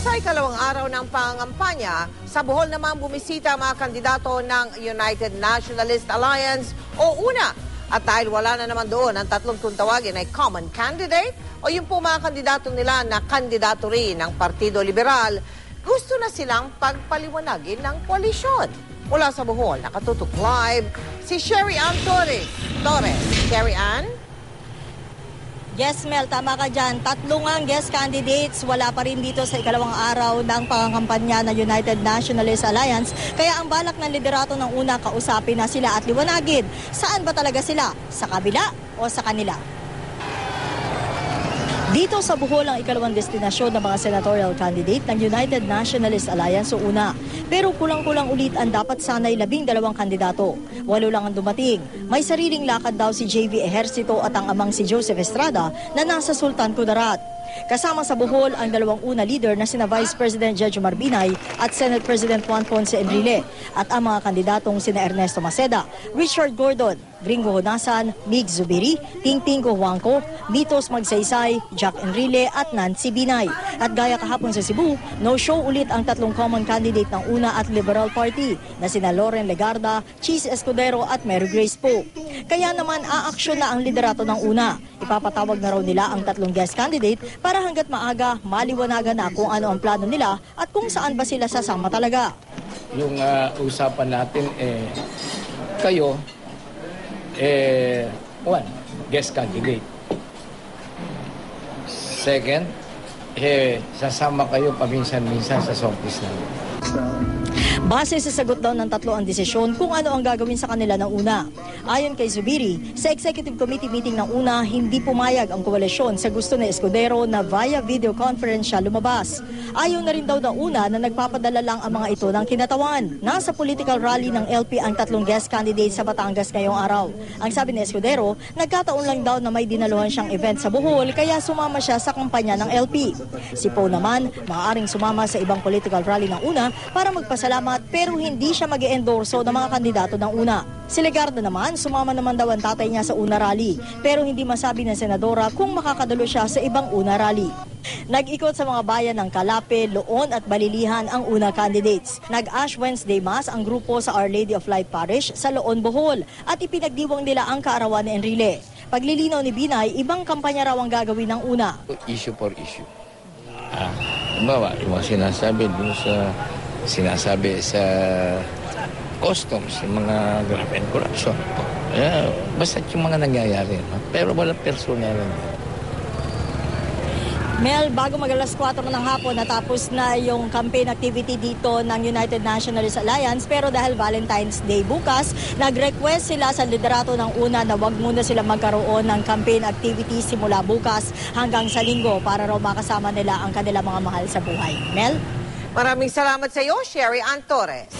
Sa ikalawang araw ng pangangampanya, sa Bohol naman bumisita ang mga kandidato ng United Nationalist Alliance o UNA. At dahil wala na naman doon ang tatlong kung tawagin ay common candidate o yung po mga kandidato nila na kandidato rin ng Partido Liberal, gusto na silang pagpaliwanagin ng koalisyon. Mula sa Bohol, nakatutok live si Sherry Ann Torres. Sherry Ann? Yes, Mel, tama ka dyan. Tatlong ang guest candidates, wala pa rin dito sa ikalawang araw ng pangangampanya ng United Nationalist Alliance. Kaya ang balak ng liderato ng UNA, kausapin na sila at liwanagin. Saan ba talaga sila? Sa kabila o sa kanila? Dito sa Bohol ang ikalawang destinasyon ng mga senatorial candidate ng United Nationalist Alliance o UNA. Pero kulang-kulang ulit ang dapat sanay 12 kandidato. 8 lang ang dumating. May sariling lakad daw si JV Ejercito at ang amang si Joseph Estrada na nasa Sultan Kudarat. Kasama sa Bohol ang dalawang UNA leader na sina Vice President Jejomar Marbinay at Senate President Juan Ponce Enrile at ang mga kandidatong sina Ernesto Maceda, Richard Gordon, Gringo Honasan, Mig Zubiri, Tingting Huangco, Mitos Magsaysay, Jack Enrile at Nancy Binay. At gaya kahapon sa Cebu, no-show ulit ang tatlong common candidate ng UNA at Liberal Party na sina Loren Legarda, Cheese Escudero at Mary Grace Poe. Kaya naman aaksyon na ang liderato ng UNA. Ipapatawag na raw nila ang tatlong guest candidate para hanggat maaga maliwanagan na kung ano ang plano nila at kung saan ba sila sasama talaga. Yung usapan natin kayo one, guest candidate. Second, sasama kayo paminsan-minsan sa showbiz namin. Base sa sagot daw ng tatlo ang desisyon kung ano ang gagawin sa kanila ng UNA. Ayon kay Zubiri, sa Executive Committee meeting ng UNA, hindi pumayag ang koalisyon sa gusto ni Escudero na via video conference siya lumabas. Ayaw na rin daw ng UNA na nagpapadala lang ang mga ito ng kinatawan. Nasa political rally ng LP ang tatlong guest candidates sa Batangas ngayong araw. Ang sabi ni Escudero, nagkataon lang daw na may dinaluhan siyang event sa Bohol kaya sumama siya sa kampanya ng LP. Si Poe naman, maaaring sumama sa ibang political rally ng UNA para magpasalamat pero hindi siya mag-e-endorso ng mga kandidato ng UNA. Si Legarda naman, sumama naman daw ang tatay niya sa UNA rally pero hindi masabi ng senadora kung makakadalo siya sa ibang UNA rally. Nag-ikot sa mga bayan ng Calape, Loon at Balilihan ang UNA candidates. Nag-Ash Wednesday Mass ang grupo sa Our Lady of Life Parish sa Loon, Bohol at ipinagdiwang nila ang kaarawan ni Enrile. Paglilinaw ni Binay, ibang kampanya raw ang gagawin ng UNA. Issue for issue. Bawa, yung sinasabi dun sinasabi sa customs, yung mga graft and corruption. Basta yung mga nangyayari. Pero wala personal. Mel, bago mag-alas 4 ng hapon, natapos na yung campaign activity dito ng United Nationalist Alliance. Pero dahil Valentine's Day bukas, nag-request sila sa liderato ng UNA na wag muna sila magkaroon ng campaign activity simula bukas hanggang sa linggo para raw makasama nila ang kanilang mga mahal sa buhay. Mel? Maraming salamat sa iyo, Sherry Ann Torres.